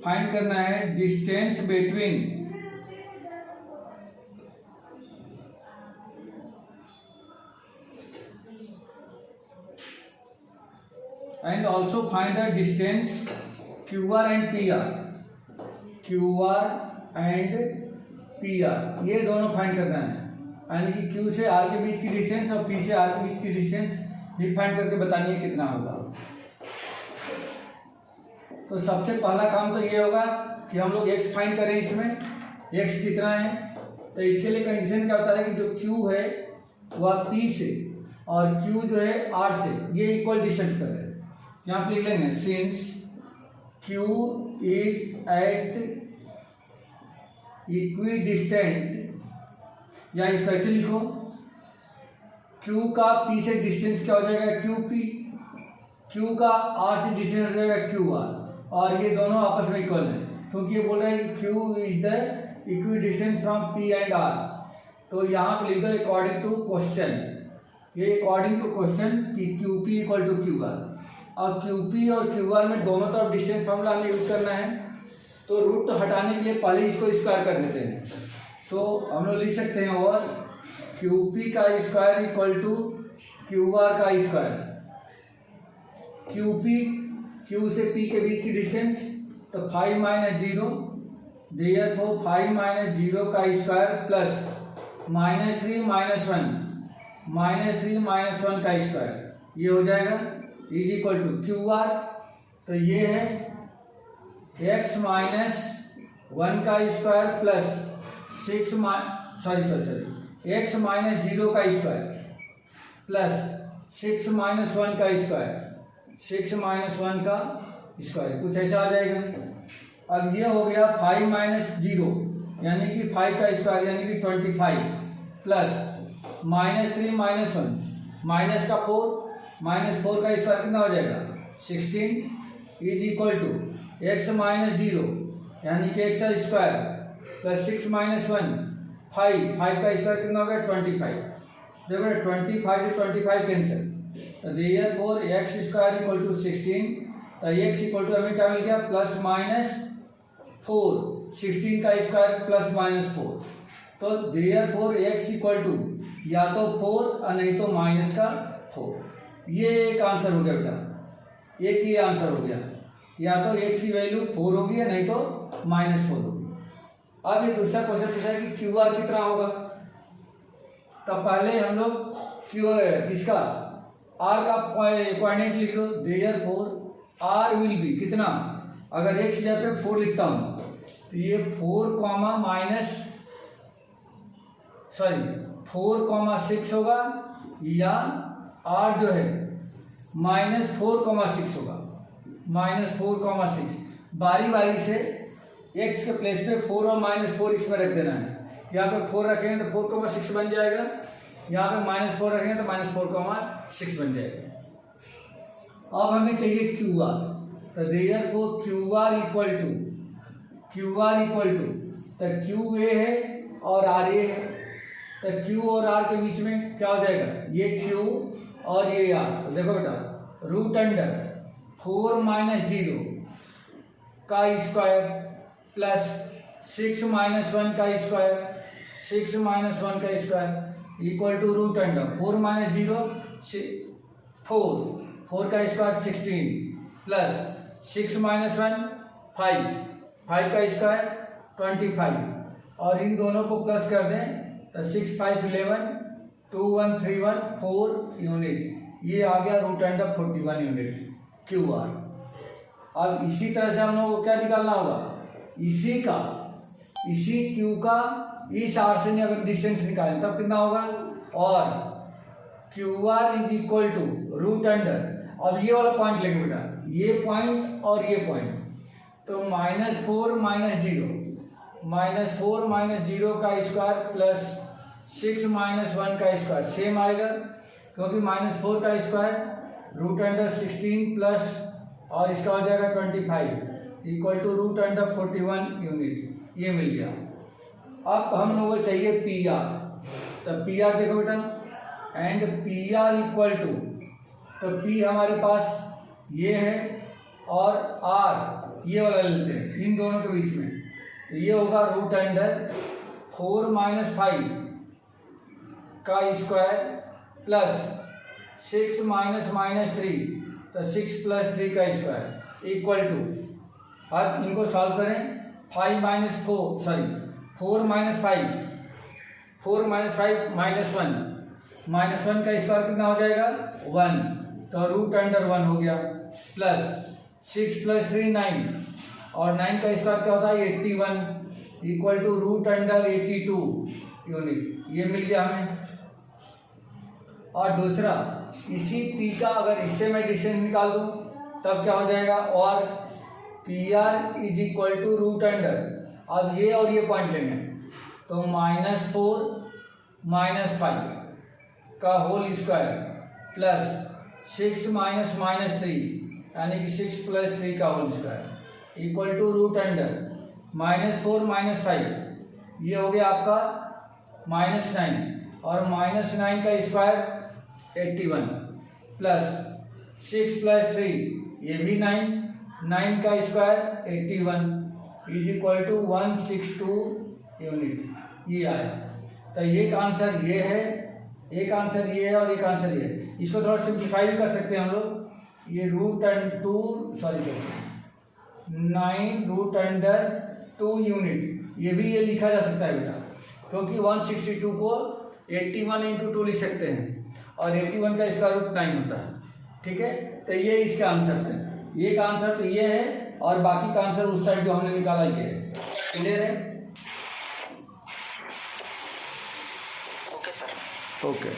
S1: फाइंड करना है distance between and also find the distance QR and PR, QR and PR ये दोनों फाइंड करना है, यानी कि Q से R के बीच की डिस्टेंस और P से R के बीच की डिस्टेंस भी फाइंड करके बतानी है कितना होगा। तो सबसे पहला काम तो ये होगा कि हम लोग x फाइंड करें, इसमें x कितना है। तो इसके लिए कंडीशन क्या बता रहा है कि जो Q है वह P से और Q जो है R से ये इक्वल डिस्टेंस कर रहे हैं। यहाँ पे लिख लेंगे since Q is at equidistant, या इस तरह से लिखो Q का P से डिस्टेंस क्या हो जाएगा QP, Q का R से डिस्टेंस हो जाएगा QR, और ये दोनों आपस में इक्वल है क्योंकि ये बोल रहा है कि Q is the equi distance from P and R। तो यहाँ पे लिख दो अकॉर्डिंग टू क्वेश्चन, ये अकॉर्डिंग टू क्वेश्चन कि QP इक्वल टू QR, और QP और QR में दोनों तरफ डिस्टेंस फॉर्मूला हमें यूज करना है। तो रूट हटाने के लिए पहले इसको स्क्वायर कर देते हैं। तो हम लोग लिख सकते हैं और QP का स्क्वायर इक्वल टू QR का स्क्वायर। QP Q से P के बीच की डिस्टेंस तो 5 - 0, देयरफॉर 5 - 0 का स्क्वायर प्लस -3 - 1, -3 - 1 का स्क्वायर, ये हो जाएगा इज इक्वल टू QR। तो ये है x - 1 का स्क्वायर प्लस x - 0 का स्क्वायर प्लस 6 - 1 का स्क्वायर, 6 - 1 का स्क्वायर, कुछ ऐसा आ जाएगा। अब ये हो गया 5 - 0 यानी कि 5 का स्क्वायर यानी कि 25 प्लस -3 - 1 माइनस का 4, -4 का स्क्वायर कितना हो जाएगा 16 इज इक्वल टू x - 0 यानी कि x का स्क्वायर प्लस 6 - 1 5 का स्क्वायर कितना हो गया 25। देखो 25 से 25 कैंसिल, तो therefore x square equal to 16। तो x इक्वल टू हमें क्या मिल गया +-4, 16 का स्क्वायर +-4। तो देयरफॉर x इक्वल टू या तो 4 और नहीं तो -4। ये एक आंसर हो गया बेटा, एक ये आंसर हो गया, या तो x की वैल्यू 4 होगी या नहीं तो -4 होगी। अब ये दूसरा क्वेश्चन पूछा है कि QR कितना होगा। तब पहले हम लोग इसका R का कोऑर्डिनेट लिख दो, देयरफॉर R विल बी कितना, अगर x जगह पे 4 लिखता हूँ तो ये 4,6 होगा, या R जो है -4,6 होगा, -4,6। बारी बारी से x के प्लेस पे 4 और -4 इसमें रख देना है। यहाँ पे 4 रखेंगे तो 4,6 बन जाएगा, यहाँ पे -4 रखेंगे तो -4,6 बन जाएगा। अब हमें चाहिए QR, तो देयरफॉर QR इक्वल टू तो Q A है और R A है, तो Q और R के बीच में क्या हो जाएगा, ये Q और ये R। तो देखो बेटा √4 - 0 का स्क्वायर प्लस 6 - 1 का स्क्वायर, 6 - 1 का स्क्वायर इक्वल टू √4 - 0 4 का स्क्वायर 16 प्लस 6 - 1 5 का स्क्वायर 25, और इन दोनों को प्लस कर दें तो 6 5 11 2 1 3 1 4 यूनिट, ये आ गया √41 यूनिट QR। अब इसी तरह से हम लोगों को क्या निकालना होगा, इसी Q का इस R से अगर डिस्टेंस निकालें तब कितना होगा, और QR इज इक्वल टू √, अब ये वाला पॉइंट लेंगे बेटा, ये पॉइंट और ये पॉइंट, तो -4 - 0 का स्क्वायर प्लस 6 माइनस 1 का स्क्वायर सेम आएगा, क्योंकि -4 का स्क्वायर रूट अंडर 16 प्लस और इसका हो जाएगा 25 equal to root under 41 unit. ये मिल गया। अब हम लोगों को चाहिए पी आर। तो पी आर देखो बेटा, and P R equal to, तो पी हमारे पास ये है और आर ये वाला लेते हैं इन दोनों के बीच में, तो ये होगा रूट अंडर 4 माइनस 5 का स्क्वायर प्लस 6 माइनस -3, तो 6 प्लस 3 का स्क्वायर इक्वल टू, अब इनको सॉल्व करें, 4 माइनस 5 -1 का स्क्वायर कितना हो जाएगा 1, तो रूट अंडर 1 हो गया, प्लस 6 प्लस 3 9 और 9 का स्क्वायर क्या होता है 81 equal to root under 82 unit. ये मिल गया हमें। और दूसरा, इसी पी का अगर इससे मैं डिस्टेंस निकाल दूं तब क्या हो जाएगा, और P R is equal to root under, अब ये और ये पॉइंट लेंगे, तो -4 -5 का होल स्क्वायर प्लस 6 माइनस -3 यानी कि 6 प्लस 3 का whole square equal to root under -4 -5, ये हो गया आपका -9 और -9 का स्क्वायर 81 प्लस 6 प्लस 3 ये भी 9 का square 81 is equal to 162 unit. ये आया। तो एक आंसर ये है, एक आंसर ये है और एक आंसर ये है। इसको थोड़ा सिंप्लीफाई भी कर सकते हैं हम लोग, ये root under 9 root under 2 unit, ये भी ये लिखा जा सकता है बेटा, क्योंकि 162 को 81 इंटू 2 लिख सकते हैं और 81 का स्क्वायर रूट 9 होता है। ठीक है, तो ये इसके आंसर है। एक आंसर तो ये है और बाकी का आंसर उस साइड जो हमने निकाला ये है। क्लियर है?
S2: Okay sir.
S1: ओके,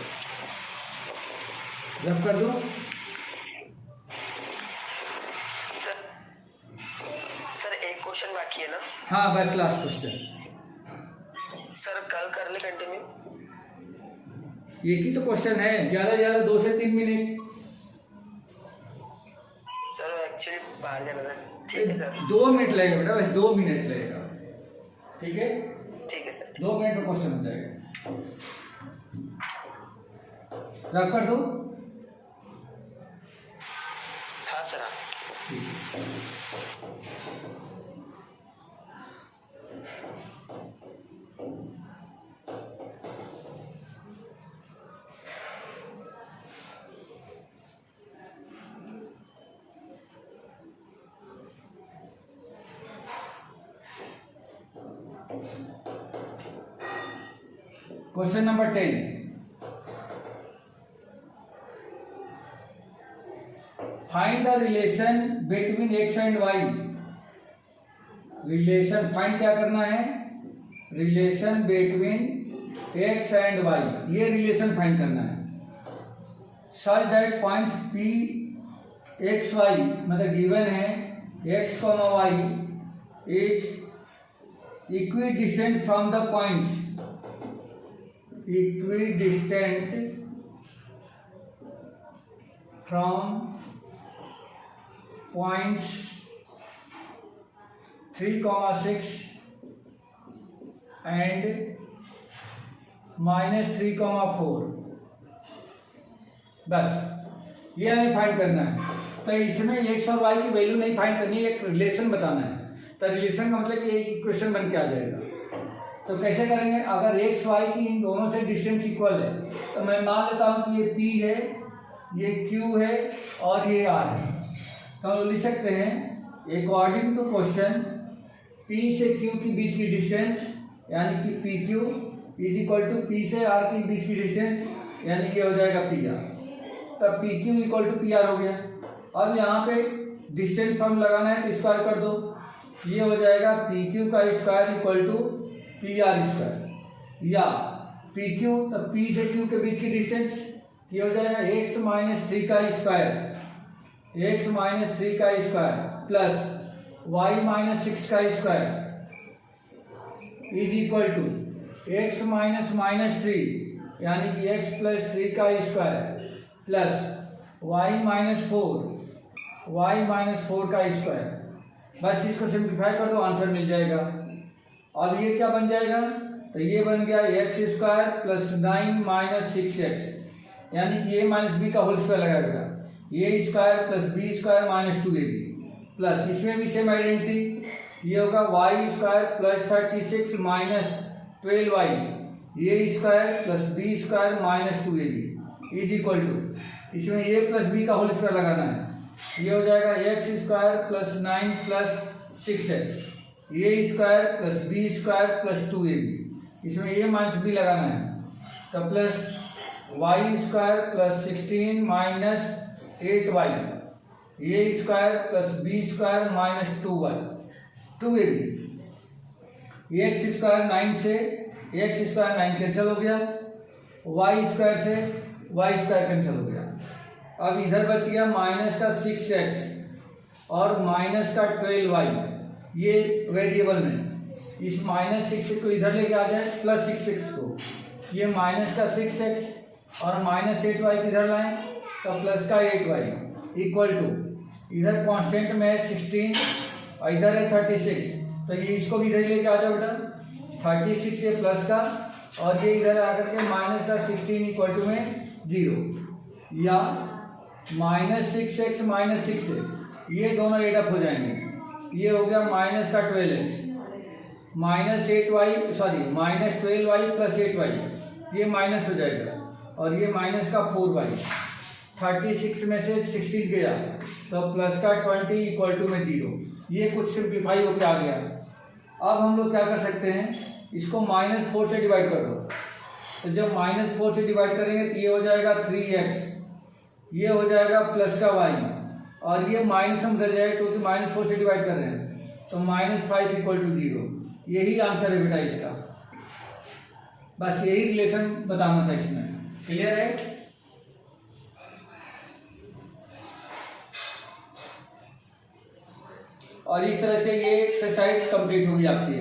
S1: रब कर दूं?
S2: सर एक क्वेश्चन बाकी है ना?
S1: हाँ, बस लास्ट क्वेश्चन।
S2: सर कल कर ले कंटिन्यू।
S1: एक ही तो क्वेश्चन है, ज्यादा 2 से 3 मिनट।
S2: सर एक्चुअली बाहर जाना था। ठीक है सर।
S1: 2 मिनट लगेगा बेटा, बस 2 मिनट लगेगा। ठीक है?
S2: ठीक है सर।
S1: 2 मिनट में क्वेश्चन हो जाएगा। रब कर दो?
S2: हाँ sir.
S1: Question number 10, find the relation between x and y। Relation find क्या करना है, relation between x and y, ये रिलेशन फाइंड करना है। Such that points p x y मतलब गिवन है x, y is equidistant from the points, equidistant from points 3, 6 and -3, 4। बस ये हमें फाइंड करना है। तो इसमें x और y की वैल्यू नहीं फाइंड करनी है, एक रिलेशन बताना है। तो रिलेशन का मतलब कि एक इक्वेशन बन के आ जाएगा। तो कैसे करेंगे, अगर x y की इन दोनों से डिस्टेंस इक्वल है तो मैं मान लेता हूं कि ये p है, ये q है और ये r है। तो हम लिख सकते हैं अकॉर्डिंग टू क्वेश्चन p से q के बीच की डिस्टेंस यानी कि pq is equal to p से r के बीच की डिस्टेंस यानी ये हो जाएगा pr। तब pq इक्वल टू pr हो गया। अब यहाँ पे डिस्टेंस फॉर्म लगाना है तो स्क्वायर कर दो, ये हो जाएगा pq का square equal to PR square, या PQ तो P से Q के बीच की डिस्टेंस ये हो जाएगा x -3 का स्क्वायर, x -3 का स्क्वायर प्लस y -6 का square is equal to x minus minus 3 यानी कि x प्लस 3 का स्क्वायर प्लस y माइनस 4 का स्क्वायर। बस इसको सिंप्लीफाई कर दो, आंसर मिल जाएगा। अब ये क्या बन जाएगा, तो ये बन गया x square plus 9 minus 6x यानी कि a माइनस बी का होल स्क्वायर लगाएगा, A square plus B square minus 2ab plus इसमें भी सेम आइडेंटिटी, ये होगा Y square plus 36 minus 12y A square plus B square minus 2ab is equal to, इसमें a प्लस b का होल स्क्वायर लगाना है, ये हो जाएगा X square plus 9 plus 6x A square plus B square plus 2ab, इसमें a माइनस b लगाना है, तो plus Y square plus 16 minus 8y A square plus B square minus 2ab। X square 9 से एक्स स्क्वायर 9 कैंसिल हो गया, वाई स्क्वायर से वाई स्क्वायर कैंसिल हो गया। अब इधर बच गया माइनस का 6x और माइनस का 12y, ये वेरिएबल में, इस माइनस 6 को इधर लेके आ जाए प्लस 6x को, ये माइनस का 6x और माइनस 8y किधर लाएं, तो प्लस का 8y इक्वल टू, इधर कांस्टेंट में है 16 और इधर है 36, तो ये इसको भी इधर लेके आ जाओ बेटा, 36 ये प्लस का और ये इधर आकर के माइनस का 16 इक्वल टू में 0, या माइनस 6x माइनस 6x ये दोनों एडअप हो जाएंगे, ये हो गया माइनस का 12x minus 8y sorry minus 12y plus 8y ये माइनस हो जाएगा, और ये माइनस का 4y, 36 में से 16 गया तो प्लस का 20 इक्वल टू में 0, ये कुछ सिंप्लीफाई होकर आ गया। अब हम लोग क्या कर सकते हैं, इसको -4 से डिवाइड कर दो, तो जब -4 से डिवाइड करेंगे तो ये हो जाएगा 3x, ये हो जाएगा प्लस का y, और ये माइनस में बदल जाएगा क्योंकि -4 से डिवाइड कर रहे हैं, तो -5 इक्वल टू 0, यही आंसर है बेटा इसका। बस यही रिलेशन बताना था इसमें, क्लियर है। और इस तरह से ये एक्सरसाइज कंप्लीट होगी आपकी।